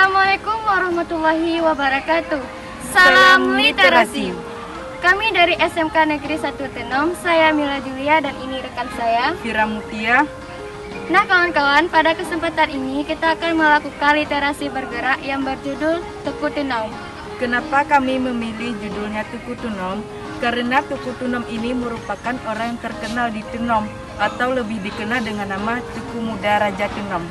Assalamualaikum warahmatullahi wabarakatuh. Salam literasi. Kami dari SMK Negeri 1 Tenom, saya Mila Julia dan ini rekan saya Fira Mutia. Nah kawan-kawan, pada kesempatan ini kita akan melakukan literasi bergerak yang berjudul Tuku Tenom. Kenapa kami memilih judulnya Tuku Tenom? Karena Tuku Tenom ini merupakan orang yang terkenal di Tenom atau lebih dikenal dengan nama Tuku Muda Raja Tenom.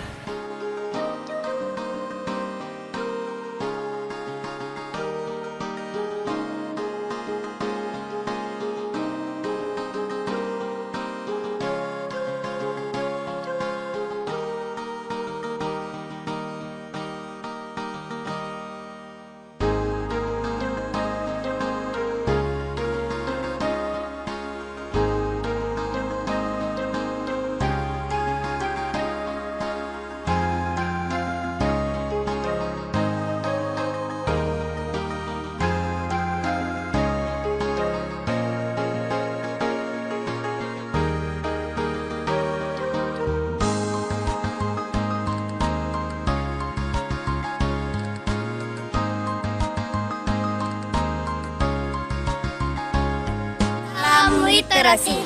Literasi.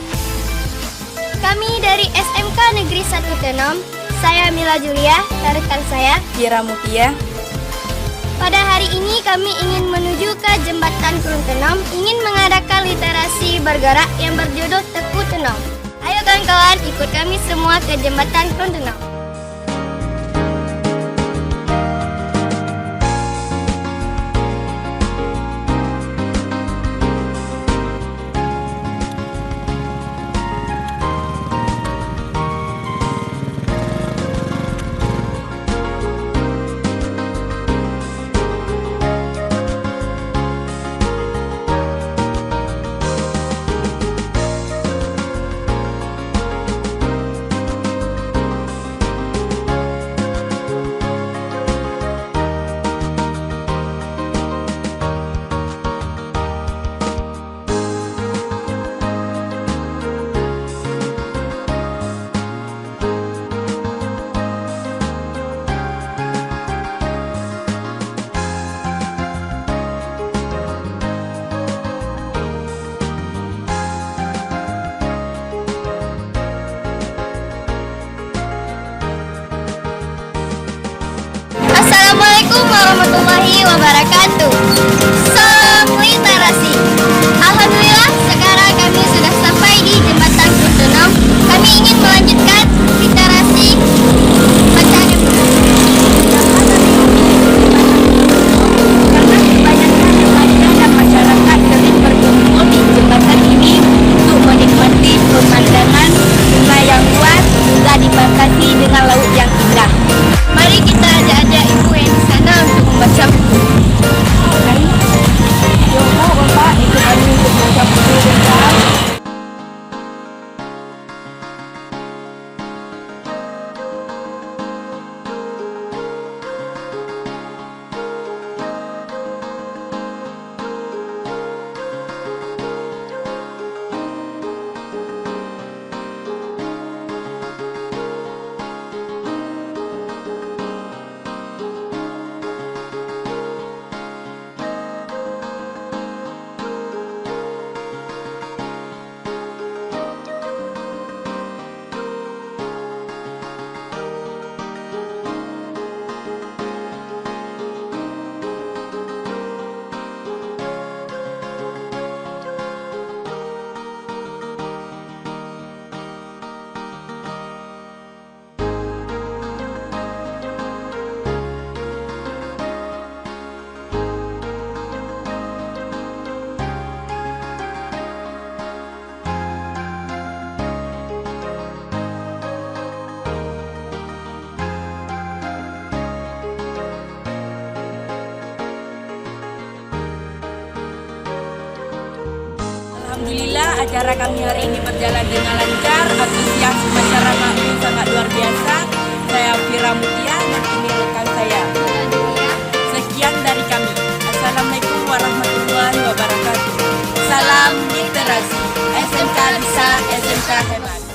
Kami dari SMK Negeri 1 Tenom, saya Mila Julia dan rekan saya Fira Mutia. Pada hari ini kami ingin menuju ke Jembatan Kurung Tenom, ingin mengadakan literasi bergerak yang berjudul Tuku Tenom. Ayo kawan-kawan, ikut kami semua ke Jembatan Kurung Tenom. Assalamualaikum warahmatullahi wabarakatuh. Salam literasi. Alhamdulillah, sekarang kami sudah sampai di Jembatan Kurung Tenom. Kami ingin melanjutkan literasi bacaan yang karena kebanyakan remaja dan masyarakat sering berkumpul di jembatan ini untuk menikmati pemandangan sungai yang luas juga dibatasi dengan laut yang indah. Mari kita ajak-ajak ibu yang di sana untuk membaca buku. Yuk Bapak, ikut kami untuk membaca buku besar. Alhamdulillah acara kami hari ini berjalan dengan lancar. Antusias masyarakat ini sangat luar biasa. Saya Fira Mutia dan ini rekan saya. Sekian dari kami. Assalamualaikum warahmatullahi wabarakatuh. Salam literasi. SMK Bisa, SMK Hebat.